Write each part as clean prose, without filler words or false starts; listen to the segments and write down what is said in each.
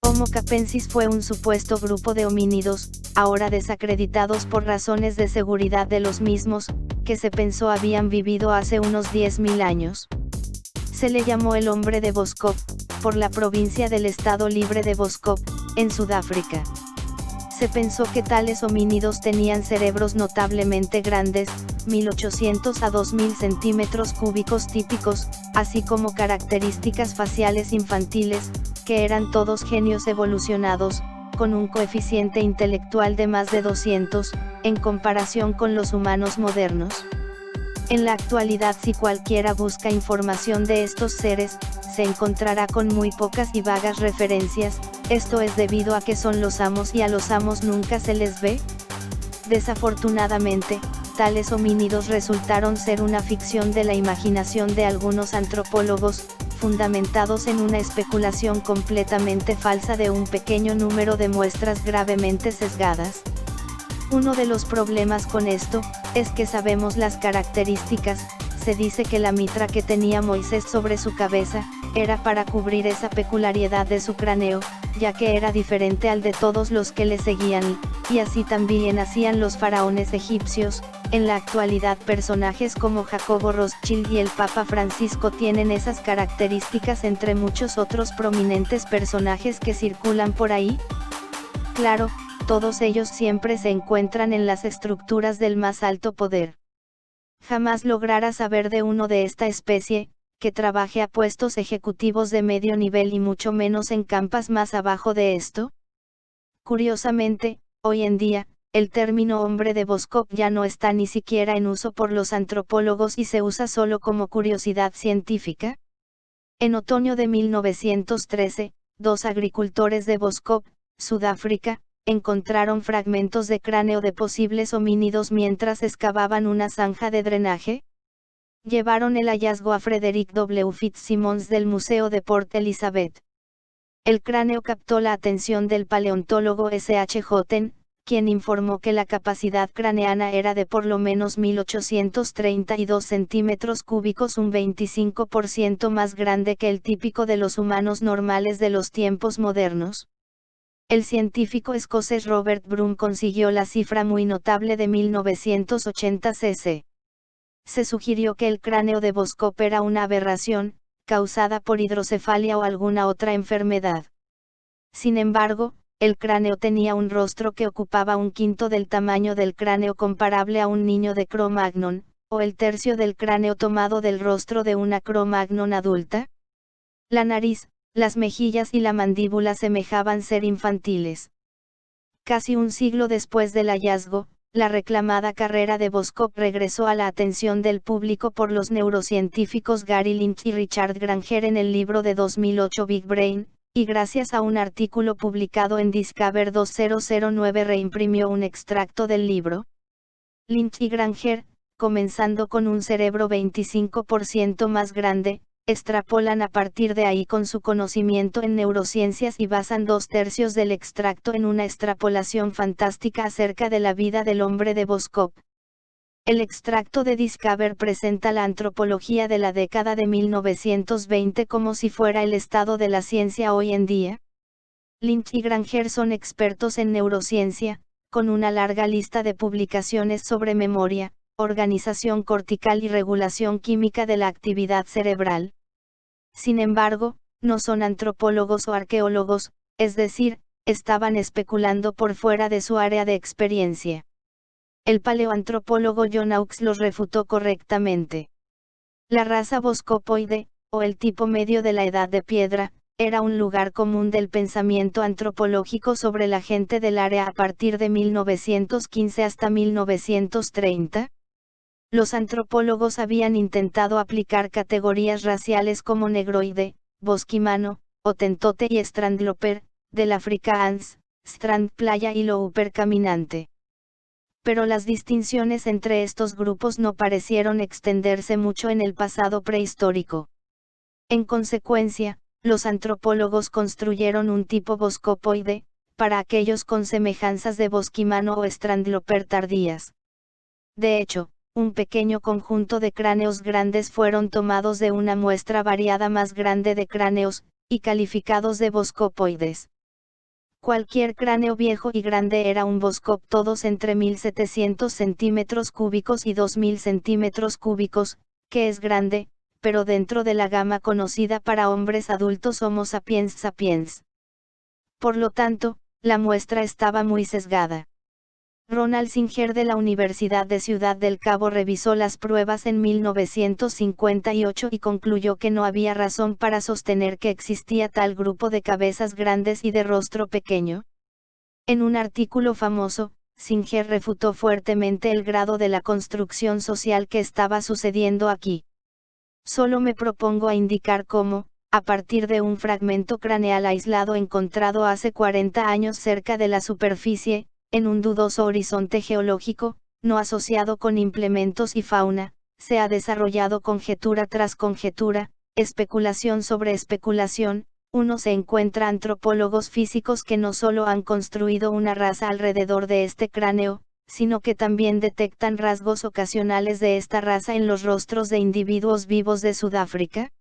Homo capensis fue un supuesto grupo de homínidos, ahora desacreditados por razones de seguridad de los mismos, que se pensó habían vivido hace unos 10.000 años. Se le llamó el hombre de Boskop, por la provincia del Estado Libre de Boskop, en Sudáfrica. Se pensó que tales homínidos tenían cerebros notablemente grandes, 1800 a 2000 centímetros cúbicos típicos, así como características faciales infantiles, que eran todos genios evolucionados, con un coeficiente intelectual de más de 200, en comparación con los humanos modernos. En la actualidad, si cualquiera busca información de estos seres, se encontrará con muy pocas y vagas referencias. Esto es debido a que son los amos y a los amos nunca se les ve. Desafortunadamente, tales homínidos resultaron ser una ficción de la imaginación de algunos antropólogos, fundamentados en una especulación completamente falsa de un pequeño número de muestras gravemente sesgadas. Uno de los problemas con esto, es que sabemos las características. Se dice que la mitra que tenía Moisés sobre su cabeza, era para cubrir esa peculiaridad de su cráneo, ya que era diferente al de todos los que le seguían, y así también hacían los faraones egipcios. En la actualidad personajes como Jacobo Rothschild y el Papa Francisco tienen esas características entre muchos otros prominentes personajes que circulan por ahí. Claro, todos ellos siempre se encuentran en las estructuras del más alto poder. Jamás logrará saber de uno de esta especie, que trabaje a puestos ejecutivos de medio nivel y mucho menos en campas más abajo de esto. Curiosamente, hoy en día, el término hombre de Boskop ya no está ni siquiera en uso por los antropólogos y se usa solo como curiosidad científica. En otoño de 1913, dos agricultores de Boskop, Sudáfrica, encontraron fragmentos de cráneo de posibles homínidos mientras excavaban una zanja de drenaje. Llevaron el hallazgo a Frederick W. Fitzsimmons del Museo de Port Elizabeth. El cráneo captó la atención del paleontólogo S. H. Houghton, quien informó que la capacidad craneana era de por lo menos 1832 centímetros cúbicos, un 25% más grande que el típico de los humanos normales de los tiempos modernos. El científico escocés Robert Broom consiguió la cifra muy notable de 1980 cc. Se sugirió que el cráneo de Boskop era una aberración, causada por hidrocefalia o alguna otra enfermedad. Sin embargo, el cráneo tenía un rostro que ocupaba un quinto del tamaño del cráneo comparable a un niño de Cro-Magnon, o el tercio del cráneo tomado del rostro de una Cro-Magnon adulta. La nariz, las mejillas y la mandíbula semejaban ser infantiles. Casi un siglo después del hallazgo, la reclamada carrera de Boskop regresó a la atención del público por los neurocientíficos Gary Lynch y Richard Granger en el libro de 2008 Big Brain, y gracias a un artículo publicado en Discover 2009 reimprimió un extracto del libro. Lynch y Granger, comenzando con un cerebro 25% más grande, extrapolan a partir de ahí con su conocimiento en neurociencias y basan 2/3 del extracto en una extrapolación fantástica acerca de la vida del hombre de Boskop. El extracto de Discover presenta la antropología de la década de 1920 como si fuera el estado de la ciencia hoy en día. Lynch y Granger son expertos en neurociencia, con una larga lista de publicaciones sobre memoria, organización cortical y regulación química de la actividad cerebral. Sin embargo, no son antropólogos o arqueólogos, es decir, estaban especulando por fuera de su área de experiencia. El paleoantropólogo John Hawkes los refutó correctamente. La raza boskopoide, o el tipo medio de la Edad de Piedra, era un lugar común del pensamiento antropológico sobre la gente del área a partir de 1915 hasta 1930. Los antropólogos habían intentado aplicar categorías raciales como negroide, bosquimano, hotentote y strandloper, del afrikaans, strand playa y louper caminante. Pero las distinciones entre estos grupos no parecieron extenderse mucho en el pasado prehistórico. En consecuencia, los antropólogos construyeron un tipo boskopoide, para aquellos con semejanzas de bosquimano o strandloper tardías. De hecho, un pequeño conjunto de cráneos grandes fueron tomados de una muestra variada más grande de cráneos, y calificados de boskopoides. Cualquier cráneo viejo y grande era un Boskop, todos entre 1700 centímetros cúbicos y 2000 centímetros cúbicos, que es grande, pero dentro de la gama conocida para hombres adultos Homo sapiens sapiens. Por lo tanto, la muestra estaba muy sesgada. Ronald Singer de la Universidad de Ciudad del Cabo revisó las pruebas en 1958 y concluyó que no había razón para sostener que existía tal grupo de cabezas grandes y de rostro pequeño. En un artículo famoso, Singer refutó fuertemente el grado de la construcción social que estaba sucediendo aquí. Solo me propongo a indicar cómo, a partir de un fragmento craneal aislado encontrado hace 40 años cerca de la superficie, en un dudoso horizonte geológico, no asociado con implementos y fauna, se ha desarrollado conjetura tras conjetura, especulación sobre especulación. Uno se encuentra antropólogos físicos que no solo han construido una raza alrededor de este cráneo, sino que también detectan rasgos ocasionales de esta raza en los rostros de individuos vivos de Sudáfrica.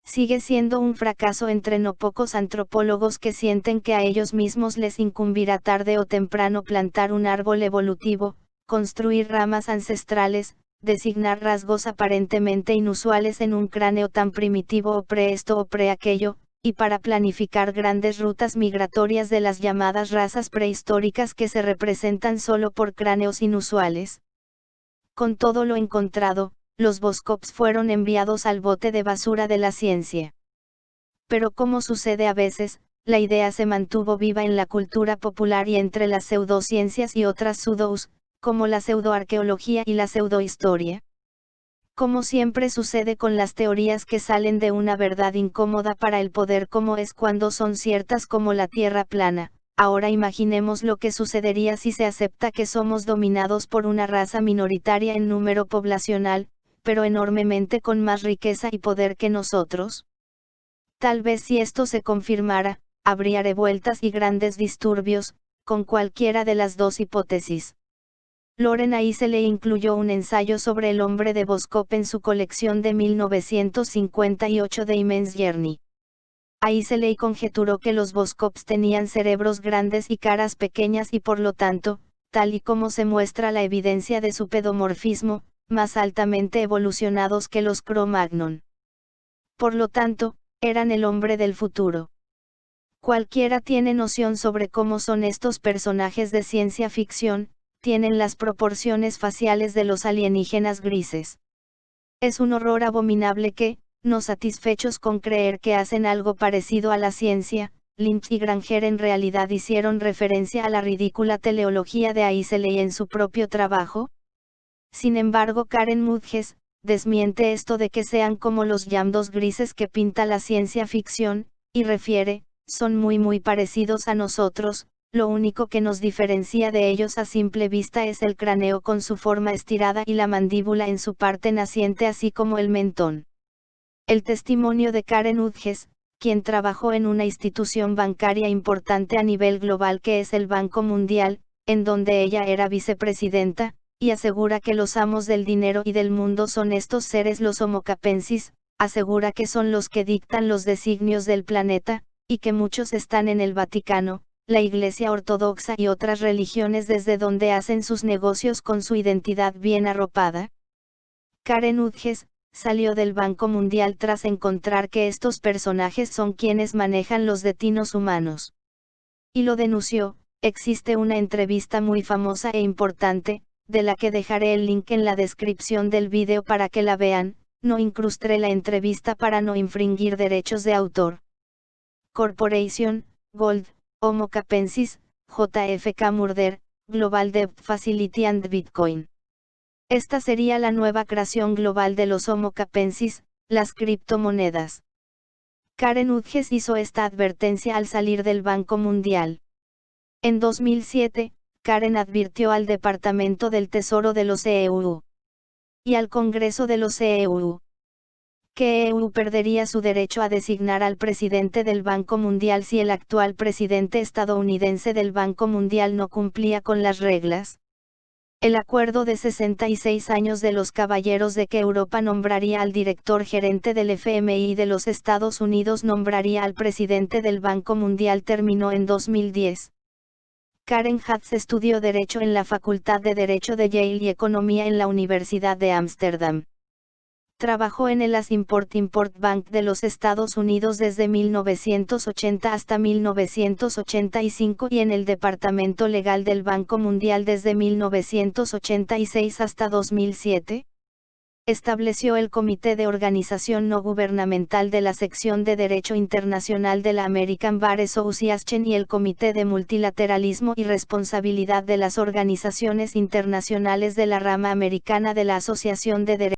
Sigue siendo un fracaso entre no pocos antropólogos que sienten que a ellos mismos les incumbirá tarde o temprano plantar un árbol evolutivo, construir ramas ancestrales, designar rasgos aparentemente inusuales en un cráneo tan primitivo o pre-esto o pre-aquello, y para planificar grandes rutas migratorias de las llamadas razas prehistóricas que se representan solo por cráneos inusuales. Con todo lo encontrado, los Boskops fueron enviados al bote de basura de la ciencia. Pero como sucede a veces, la idea se mantuvo viva en la cultura popular y entre las pseudociencias y otras pseudos, como la pseudoarqueología y la pseudohistoria. Como siempre sucede con las teorías que salen de una verdad incómoda para el poder, como es cuando son ciertas como la Tierra plana. Ahora imaginemos lo que sucedería si se acepta que somos dominados por una raza minoritaria en número poblacional, pero enormemente con más riqueza y poder que nosotros. Tal vez si esto se confirmara, habría revueltas y grandes disturbios, con cualquiera de las dos hipótesis. Loren Aiseley incluyó un ensayo sobre el hombre de Boskop en su colección de 1958 de Immense Journey. Aiseley conjeturó que los Boskops tenían cerebros grandes y caras pequeñas y por lo tanto, tal y como se muestra la evidencia de su pedomorfismo, más altamente evolucionados que los Cro-Magnon. Por lo tanto, eran el hombre del futuro. Cualquiera tiene noción sobre cómo son estos personajes de ciencia ficción, tienen las proporciones faciales de los alienígenas grises. Es un horror abominable que, no satisfechos con creer que hacen algo parecido a la ciencia, Lynch y Granger en realidad hicieron referencia a la ridícula teleología de Aiseley en su propio trabajo. Sin embargo, Karen Mudges desmiente esto de que sean como los llamdos grises que pinta la ciencia ficción, y refiere, son muy parecidos a nosotros, lo único que nos diferencia de ellos a simple vista es el cráneo con su forma estirada y la mandíbula en su parte naciente así como el mentón. El testimonio de Karen Mudges, quien trabajó en una institución bancaria importante a nivel global que es el Banco Mundial, en donde ella era vicepresidenta, y asegura que los amos del dinero y del mundo son estos seres los Homo capensis, asegura que son los que dictan los designios del planeta, y que muchos están en el Vaticano, la Iglesia Ortodoxa y otras religiones desde donde hacen sus negocios con su identidad bien arropada. Karen Mudges salió del Banco Mundial tras encontrar que estos personajes son quienes manejan los destinos humanos. Y lo denunció. Existe una entrevista muy famosa e importante, de la que dejaré el link en la descripción del vídeo para que la vean. No incrusté la entrevista para no infringir derechos de autor. Corporation, Gold, Homo capensis, JFK Murder, Global Debt Facility and Bitcoin. Esta sería la nueva creación global de los Homo capensis, las criptomonedas. Karen Mudges hizo esta advertencia al salir del Banco Mundial. En 2007, Karen advirtió al Departamento del Tesoro de los EU y al Congreso de los EU que EU perdería su derecho a designar al presidente del Banco Mundial si el actual presidente estadounidense del Banco Mundial no cumplía con las reglas. El acuerdo de 66 años de los Caballeros de que Europa nombraría al director gerente del FMI y de los Estados Unidos nombraría al presidente del Banco Mundial terminó en 2010. Karen Hatz estudió Derecho en la Facultad de Derecho de Yale y Economía en la Universidad de Ámsterdam. Trabajó en el Import Bank de los Estados Unidos desde 1980 hasta 1985 y en el Departamento Legal del Banco Mundial desde 1986 hasta 2007. Estableció el Comité de Organización No Gubernamental de la Sección de Derecho Internacional de la American Bar Association y el Comité de Multilateralismo y Responsabilidad de las Organizaciones Internacionales de la Rama Americana de la Asociación de Derecho.